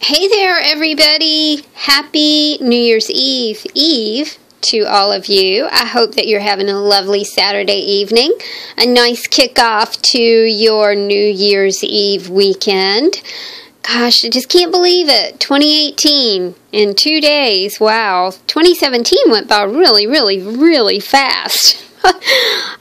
Hey there, everybody. Happy New Year's Eve to all of you. I hope that you're having a lovely Saturday evening, a nice kickoff to your New Year's Eve weekend. Gosh, I just can't believe it. 2018 in 2 days. Wow. 2017 went by really fast.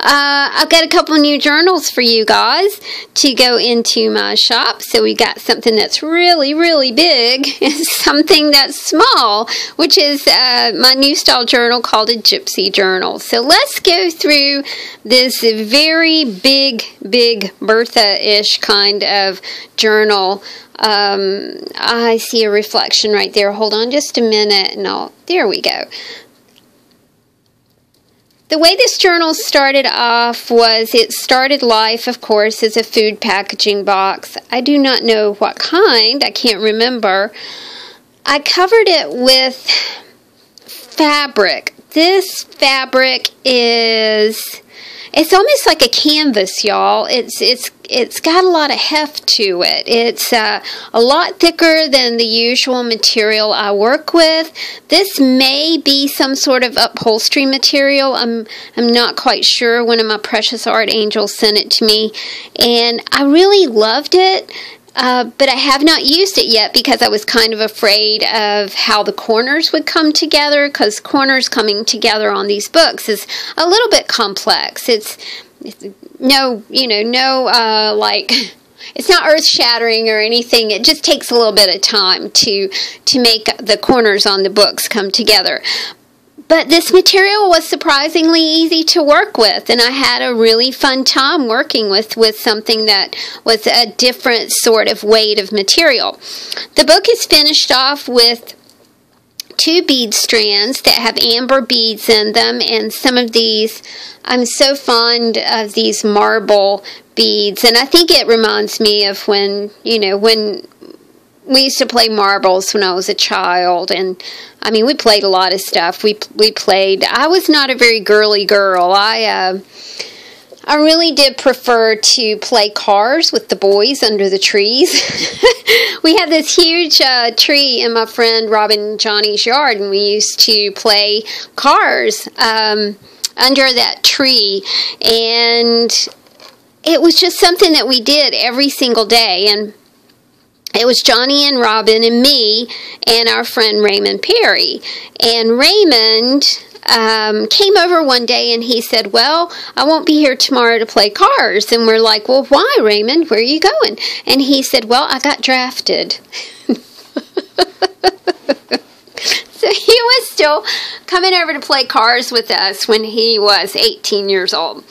I've got a couple new journals for you guys to go into my shop. So we got something that's really big and something that's small, which is my new style journal called a Gypsy journal. So let's go through this very big Bertha-ish kind of journal. I see a reflection right there. Hold on just a minute and there we go. The way this journal started off was it started life, of course, as a food packaging box. I do not know what kind. I can't remember. I covered it with fabric. This fabric it's almost like a canvas, y'all. It's got a lot of heft to it. It's a lot thicker than the usual material I work with. This may be some sort of upholstery material. I'm not quite sure. One of my precious art angels sent it to me, and I really loved it. But I have not used it yet because I was kind of afraid of how the corners would come together, because corners coming together on these books is a little bit complex. It's not earth-shattering or anything. It just takes a little bit of time to make the corners on the books come together. But this material was surprisingly easy to work with, and I had a really fun time working with something that was a different sort of weight of material. The book is finished off with 2 bead strands that have amber beads in them, and some of these, I'm so fond of these marble beads, and I think it reminds me of when we used to play marbles when I was a child, and I mean, we played a lot of stuff. We played. I was not a very girly girl. I really did prefer to play cars with the boys under the trees. We had this huge tree in my friend Robin and Johnny's yard, and we used to play cars under that tree, and it was just something that we did every single day. And it was Johnny and Robin and me and our friend Raymond Perry. And Raymond came over one day and he said, well, I won't be here tomorrow to play cars. And we're like, well, why, Raymond? Where are you going? And he said, well, I got drafted. So he was still coming over to play cars with us when he was 18 years old.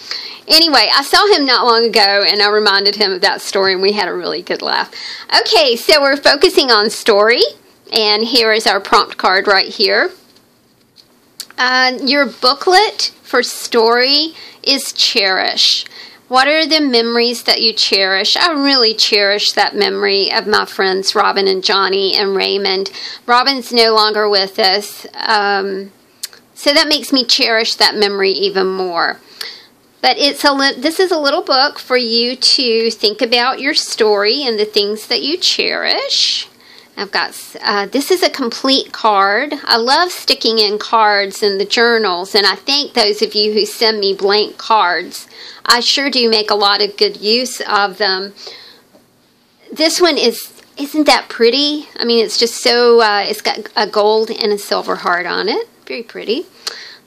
Anyway, I saw him not long ago, and I reminded him of that story, and we had a really good laugh. Okay, so we're focusing on story, and here is our prompt card right here. Your booklet for story is cherish. What are the memories that you cherish? I really cherish that memory of my friends Robin and Johnny and Raymond. Robin's no longer with us, so that makes me cherish that memory even more. But this is a little book for you to think about your story and the things that you cherish. I've got, this is a complete card. I love sticking in cards in the journals, and I thank those of you who send me blank cards. I sure do make a lot of good use of them. This one isn't that pretty? I mean, it's just so, it's got a gold and a silver heart on it. Very pretty.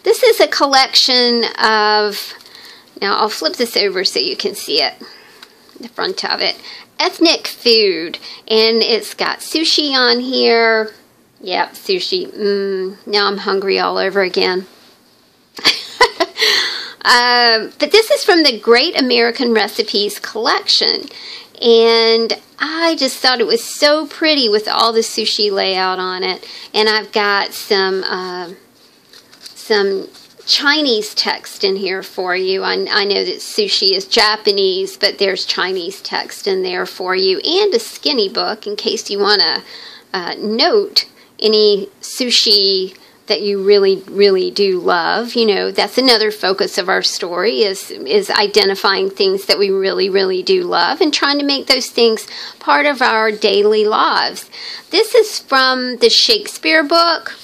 This is a collection of, now I'll flip this over so you can see it, the front of it. Ethnic food, and it's got sushi on here. Yep, sushi. Now I'm hungry all over again. But this is from the Great American Recipes collection, and I just thought it was so pretty with all the sushi layout on it. And I've got some Chinese text in here for you. I know that sushi is Japanese, but there's Chinese text in there for you, and a skinny book in case you want to note any sushi that you really, really do love. You know, that's another focus of our story is identifying things that we really, really do love and trying to make those things part of our daily lives. This is from the Shakespeare book,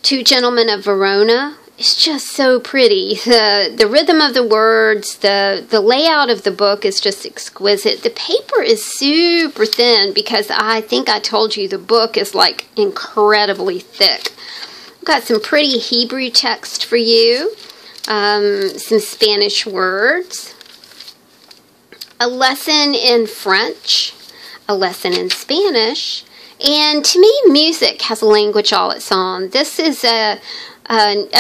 Two Gentlemen of Verona. It's just so pretty. The rhythm of the words, the layout of the book is just exquisite. The paper is super thin because I think I told you the book is like incredibly thick. I've got some pretty Hebrew text for you, some Spanish words, a lesson in French, a lesson in Spanish, and to me, music has a language all its own. This is a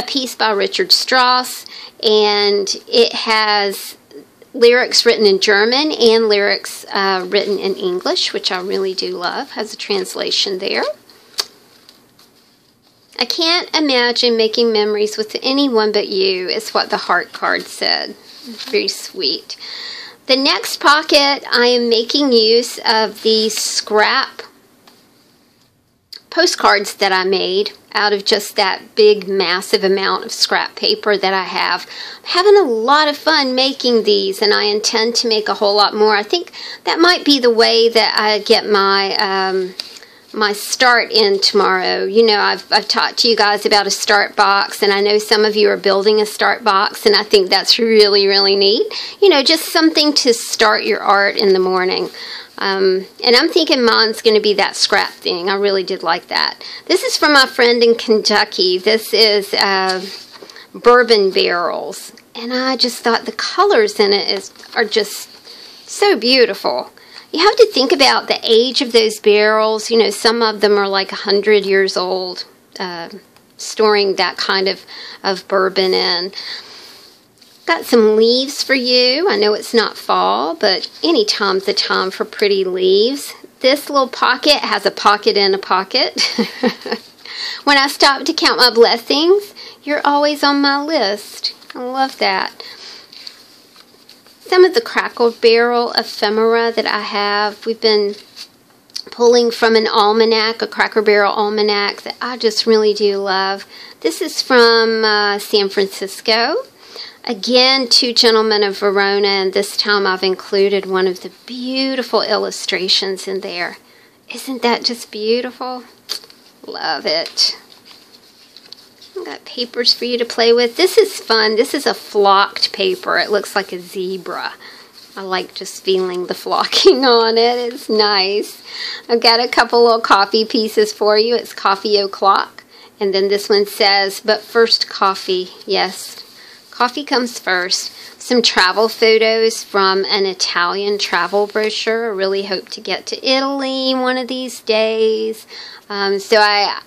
piece by Richard Strauss, and it has lyrics written in German and lyrics written in English, which I really do love. Has a translation there. I can't imagine making memories with anyone but you, is what the heart card said. Very sweet. The next pocket, I am making use of these scrap postcards that I made out of just that big, massive amount of scrap paper that I have. I'm having a lot of fun making these, and I intend to make a whole lot more. I think that might be the way that I get my my start in tomorrow. You know, I've talked to you guys about a start box, and I know some of you are building a start box, and I think that's really, really neat. You know, just something to start your art in the morning. And I'm thinking mine's going to be that scrap thing. I really did like that. This is from my friend in Kentucky. This is bourbon barrels. And I just thought the colors in it are just so beautiful. You have to think about the age of those barrels. You know, some of them are like 100 years old, storing that kind of bourbon in. Got some leaves for you. I know it's not fall, but any time's the time for pretty leaves. This little pocket has a pocket in a pocket. When I stop to count my blessings, you're always on my list. I love that. Some of the Cracker Barrel ephemera that I have, we've been pulling from an almanac, a Cracker Barrel almanac that I just really do love. This is from San Francisco. Again, Two Gentlemen of Verona, and this time I've included one of the beautiful illustrations in there. Isn't that just beautiful? Love it. I've got papers for you to play with. This is fun. This is a flocked paper. It looks like a zebra. I like just feeling the flocking on it. It's nice. I've got a couple little coffee pieces for you. It's coffee o'clock. And then this one says, but first coffee. Yes. Coffee comes first. Some travel photos from an Italian travel brochure. I really hope to get to Italy one of these days. So I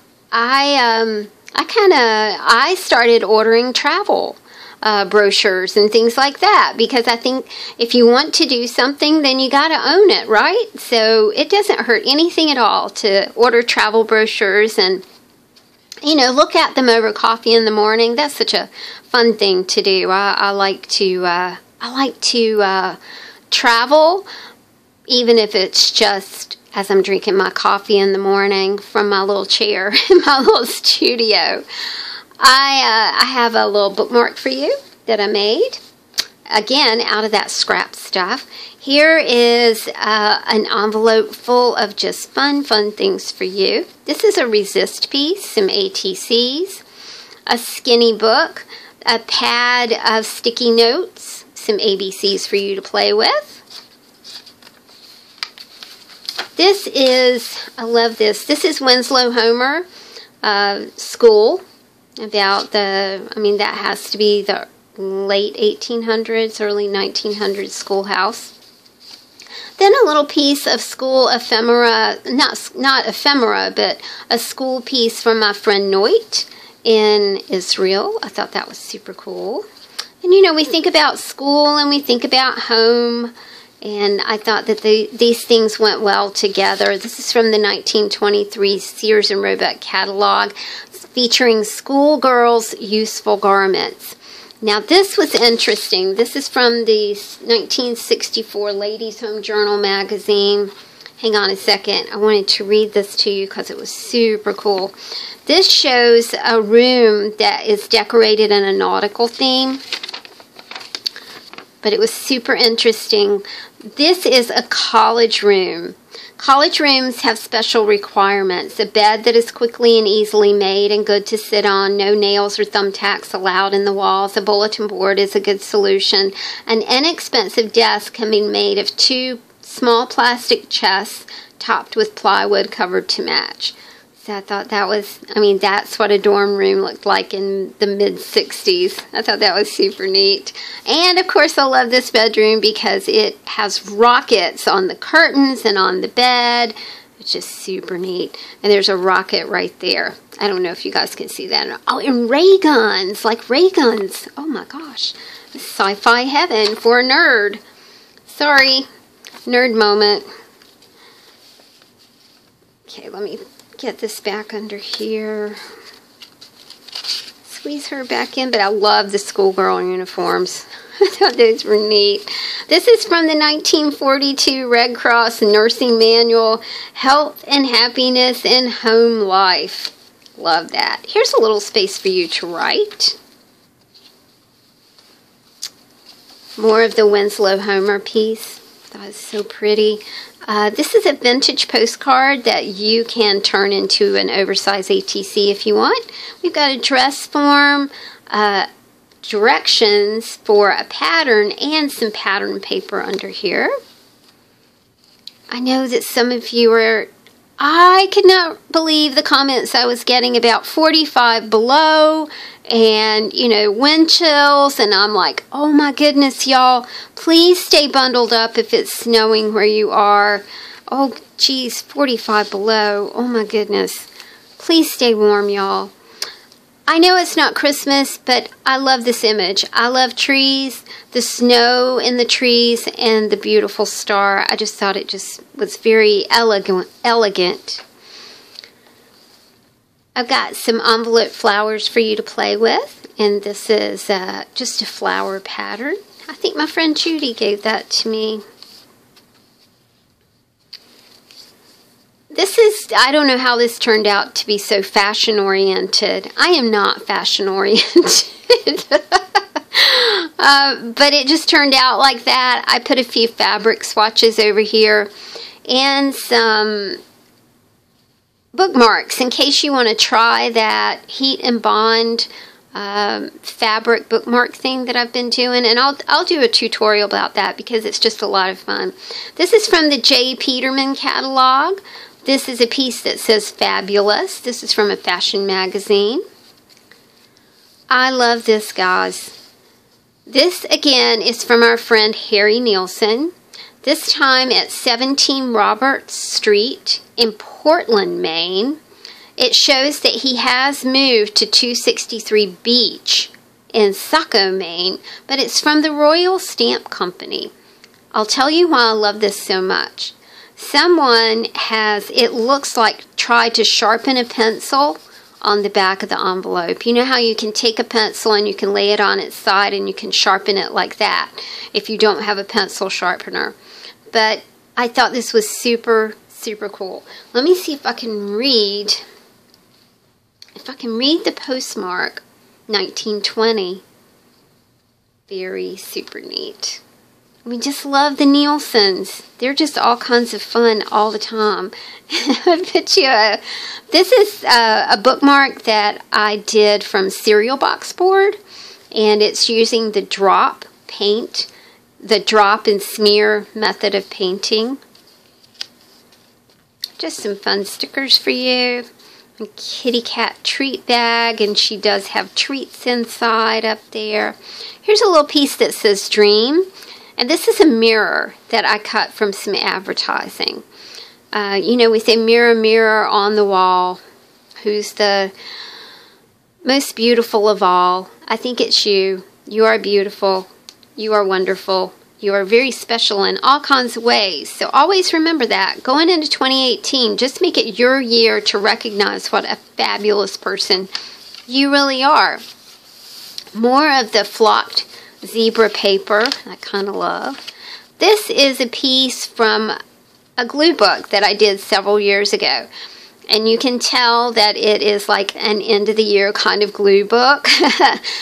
started ordering travel brochures and things like that, because I think if you want to do something, then you got to own it, right? So it doesn't hurt anything at all to order travel brochures and, you know, look at them over coffee in the morning. That's such a fun thing to do. I like to travel, even if it's just as I'm drinking my coffee in the morning from my little chair in my little studio. I have a little bookmark for you that I made, again, out of that scrap stuff. Here is an envelope full of just fun things for you. This is a resist piece, some ATCs, a skinny book, a pad of sticky notes, some ABCs for you to play with. This is, I love this. This is Winslow Homer School, about that has to be the late 1800s, early 1900s schoolhouse. Then a little piece of school ephemera, not ephemera, but a school piece from my friend Noit in Israel. I thought that was super cool. And you know, we think about school and we think about home, and I thought that these things went well together. This is from the 1923 Sears and Roebuck catalog, featuring schoolgirls' useful garments. Now this was interesting. This is from the 1964 Ladies' Home Journal magazine, Hang on a second. I wanted to read this to you because it was super cool. This shows a room that is decorated in a nautical theme. But it was super interesting. This is a college room. College rooms have special requirements. A bed that is quickly and easily made and good to sit on. No nails or thumbtacks allowed in the walls. A bulletin board is a good solution. An inexpensive desk can be made of 2 small plastic chests topped with plywood covered to match. So I thought that was, that's what a dorm room looked like in the mid-60s. I thought that was super neat. And, of course, I love this bedroom because it has rockets on the curtains and on the bed. It's just super neat. And there's a rocket right there. I don't know if you guys can see that. Oh, and ray guns, like ray guns. Oh, my gosh. Sci-fi heaven for a nerd. Sorry, nerd moment. Okay, let me get this back under here. Squeeze her back in, but I love the schoolgirl uniforms. I thought those were neat. This is from the 1942 Red Cross Nursing Manual, Health and Happiness in Home Life. Love that. Here's a little space for you to write. More of the Winslow Homer piece. That was so pretty. This is a vintage postcard that you can turn into an oversized ATC if you want. We've got a dress form, directions for a pattern, and some pattern paper under here. I know that some of you are... I could not believe the comments I was getting about 45 below and, wind chills. And I'm like, oh my goodness, y'all, please stay bundled up if it's snowing where you are. Oh, geez, 45 below. Oh my goodness. Please stay warm, y'all. I know it's not Christmas, but I love this image. I love trees, the snow in the trees, and the beautiful star. I just thought it just was very elegant. I've got some envelope flowers for you to play with, and this is just a flower pattern. I think my friend Judy gave that to me. This is, I don't know how this turned out to be so fashion-oriented. I am not fashion-oriented. But it just turned out like that. I put a few fabric swatches over here and some bookmarks in case you want to try that heat and bond fabric bookmark thing that I've been doing, and I'll do a tutorial about that because it's just a lot of fun. This is from the J. Peterman catalog. This is a piece that says fabulous. This is from a fashion magazine. I love this, guys. This again is from our friend Harry Nielsen. This time at 17 Roberts Street in Portland, Maine. It shows that he has moved to 263 Beach in Saco, Maine, but it's from the Royal Stamp Company. I'll tell you why I love this so much. Someone has, it looks like, tried to sharpen a pencil on the back of the envelope. You know how you can take a pencil and you can lay it on its side and you can sharpen it like that if you don't have a pencil sharpener. But I thought this was super, super cool. Let me see if I can read... If I can read the postmark, 1920. Very super neat. We just love the Nielsens. They're just all kinds of fun all the time. I bet you this is a bookmark that I did from cereal box board, and it's using the drop paint, the drop and smear method of painting. Just some fun stickers for you. A kitty cat treat bag, and she does have treats inside up there. Here's a little piece that says dream, and this is a mirror that I cut from some advertising. You know, we say mirror, mirror on the wall, who's the most beautiful of all? I think it's you. You are beautiful. You are wonderful. You are very special in all kinds of ways. So always remember that. Going into 2018, just make it your year to recognize what a fabulous person you really are. More of the flocked zebra paper I kind of love. This is a piece from a glue book that I did several years ago. And you can tell that it is like an end of the year kind of glue book.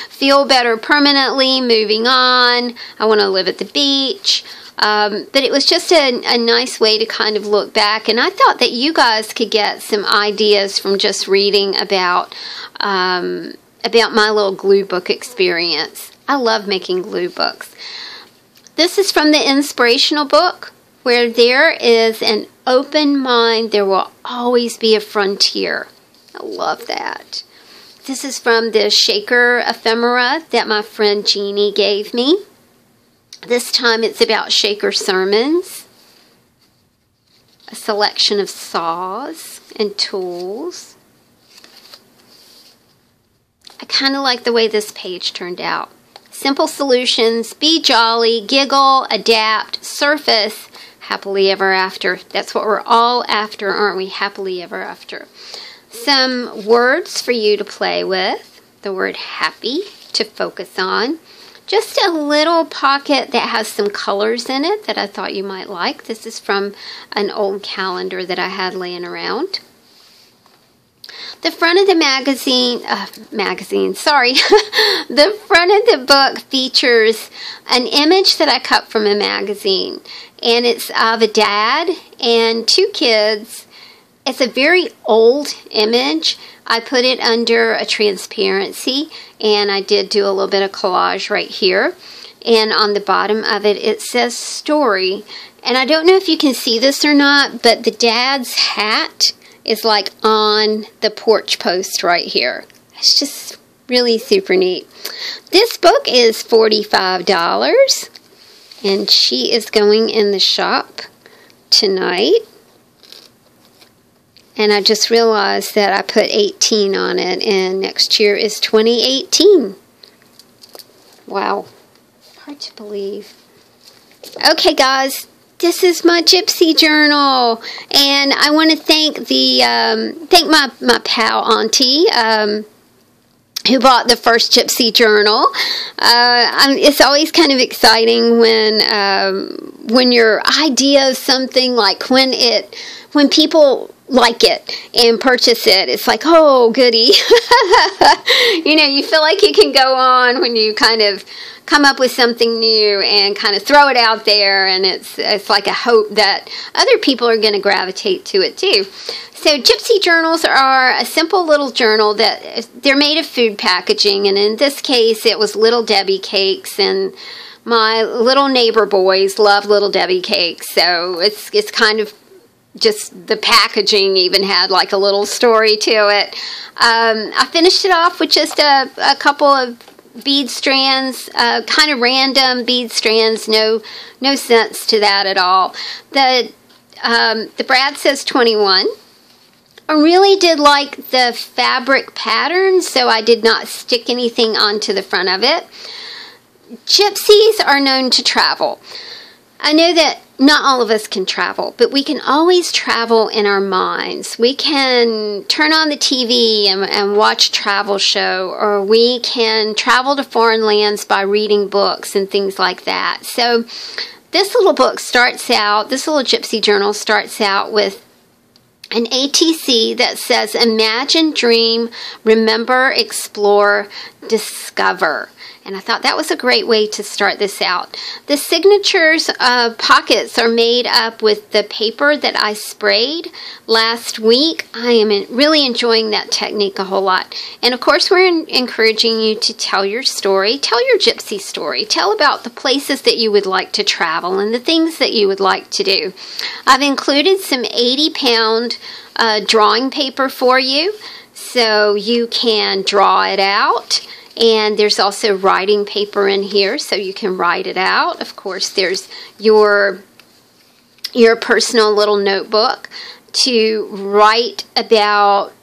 Feel better permanently, moving on. I want to live at the beach. But it was just a nice way to kind of look back. And I thought that you guys could get some ideas from just reading about my little glue book experience. I love making glue books. This is from the inspirational book. Where there is an open mind, there will always be a frontier. I love that. This is from the shaker ephemera that my friend Jeannie gave me. This time it's about shaker sermons. A selection of saws and tools. I kind of like the way this page turned out. Simple solutions, be jolly, giggle, adapt, surface, happily ever after. That's what we're all after, aren't we? Happily ever after. Some words for you to play with. The word happy to focus on. Just a little pocket that has some colors in it that I thought you might like. This is from an old calendar that I had laying around. The front of the the front of the book features an image that I cut from a magazine. And it's of a dad and two kids. It's a very old image. I put it under a transparency, and I did do a little bit of collage right here. And on the bottom of it, it says story. And I don't know if you can see this or not, but the dad's hat is like on the porch post right here. It's just really super neat. This book is $45. And she is going in the shop tonight. And I just realized that I put 18 on it. And next year is 2018. Wow. Hard to believe. Okay, guys. This is my Gypsy journal. And I want to thank my pal Auntie. Who bought the first Gypsy journal. It's always kind of exciting when your idea of something, like when people like it and purchase it, it's like, oh, goody. You feel like you can go on when you kind of come up with something new and kind of throw it out there, and it's like a hope that other people are going to gravitate to it too. So Gypsy journals are a simple little journal that they're made of food packaging, and in this case it was Little Debbie cakes, and my little neighbor boys love Little Debbie cakes, so it's kind of just the packaging even had like a little story to it. I finished it off with just a couple of bead strands, kind of random bead strands, no sense to that at all. The brad says 21. I really did like the fabric pattern, so I did not stick anything onto the front of it. Gypsies are known to travel. I know that not all of us can travel, but we can always travel in our minds. We can turn on the TV and watch a travel show, or we can travel to foreign lands by reading books and things like that. So this little book starts out, this little Gypsy journal starts out with an ATC that says, imagine, dream, remember, explore, discover. And I thought that was a great way to start this out. The signatures pockets are made up with the paper that I sprayed last week. I am really enjoying that technique a whole lot. And of course, we're encouraging you to tell your story. Tell your Gypsy story. Tell about the places that you would like to travel and the things that you would like to do. I've included some 80-pound drawing paper for you, so you can draw it out. And there's also writing paper in here, so you can write it out. Of course, there's your personal little notebook to write about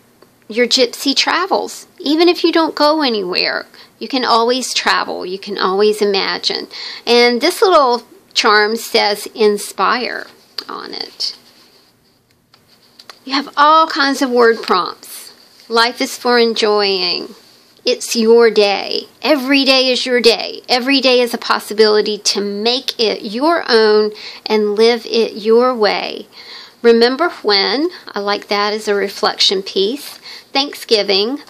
your Gypsy travels. Even if you don't go anywhere, you can always travel. You can always imagine. And this little charm says inspire on it. You have all kinds of word prompts. Life is for enjoying. It's your day. Every day is your day. Every day is a possibility to make it your own and live it your way. Remember when? I like that as a reflection piece. Thanksgiving.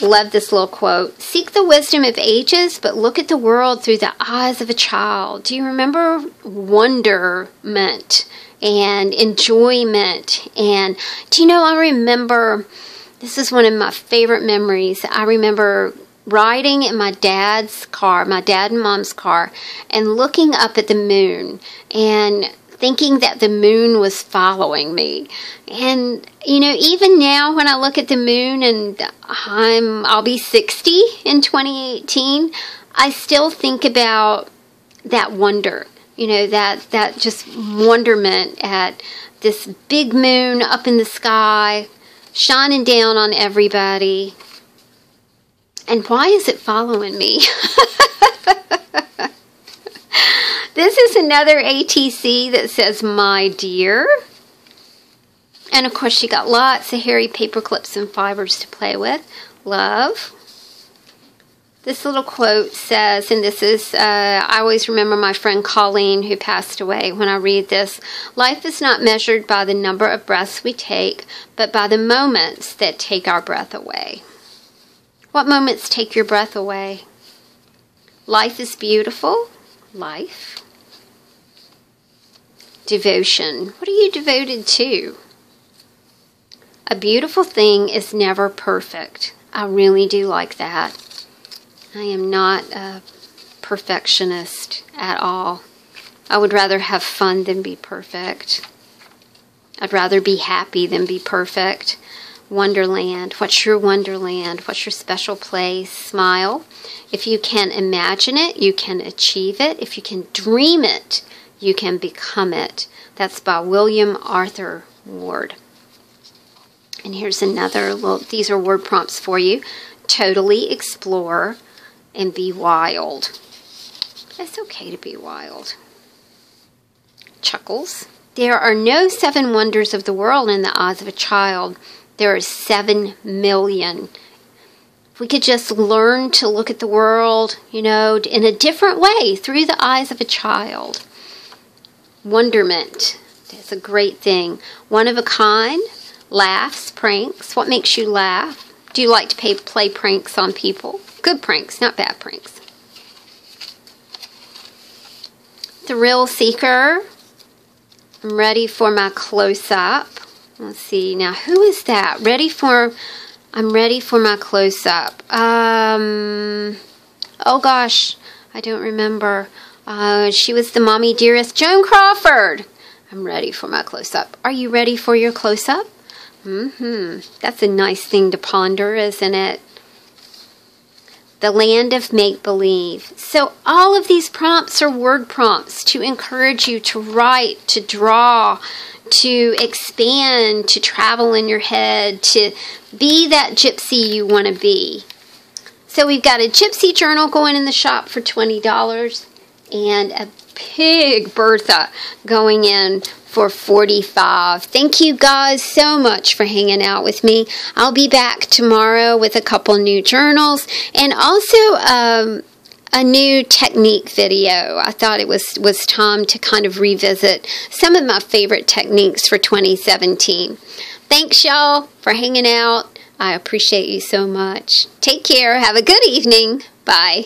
Love this little quote. Seek the wisdom of ages, but look at the world through the eyes of a child. Do you remember wonderment and enjoyment? And do you know, I remember, this is one of my favorite memories. I remember riding in my dad's car, my dad and mom's car, and looking up at the moon and thinking that the moon was following me. And, you know, even now when I look at the moon and I'll be 60 in 2018, I still think about that wonder, you know, that just wonderment at this big moon up in the sky, shining down on everybody. And why is it following me? This is another ATC that says, my dear. And of course, she got lots of hairy paper clips and fibers to play with. Love. This little quote says, and this is, I always remember my friend Colleen who passed away when I read this. Life is not measured by the number of breaths we take, but by the moments that take our breath away. What moments take your breath away? Life is beautiful. Life. Devotion. What are you devoted to? A beautiful thing is never perfect. I really do like that. I am not a perfectionist at all. I would rather have fun than be perfect. I'd rather be happy than be perfect. Wonderland. What's your wonderland? What's your special place? Smile. If you can imagine it, you can achieve it. If you can dream it, you can become it. That's by William Arthur Ward. And here's another little, these are word prompts for you. Totally explore and be wild. It's okay to be wild. Chuckles. There are no 7 wonders of the world in the eyes of a child. There are 7 million. If we could just learn to look at the world, you know, in a different way through the eyes of a child. Wonderment. That's a great thing. One of a kind. Laughs, pranks. What makes you laugh? Do you like to play pranks on people? Good pranks, not bad pranks. Thrill seeker. I'm ready for my close-up. Let's see. Now, who is that? I'm ready for my close-up. Oh gosh. I don't remember. She was the mommy dearest. Joan Crawford. I'm ready for my close-up. Are you ready for your close-up? That's a nice thing to ponder, isn't it? The land of make-believe. So all of these prompts are word prompts to encourage you to write, to draw, to expand, to travel in your head, to be that gypsy you want to be. So we've got a gypsy journal going in the shop for $20 and a big Bertha going in for $45. Thank you guys so much for hanging out with me. I'll be back tomorrow with a couple new journals and also a new technique video. I thought it was time to kind of revisit some of my favorite techniques for 2017. Thanks y'all for hanging out. I appreciate you so much. Take care. Have a good evening. Bye.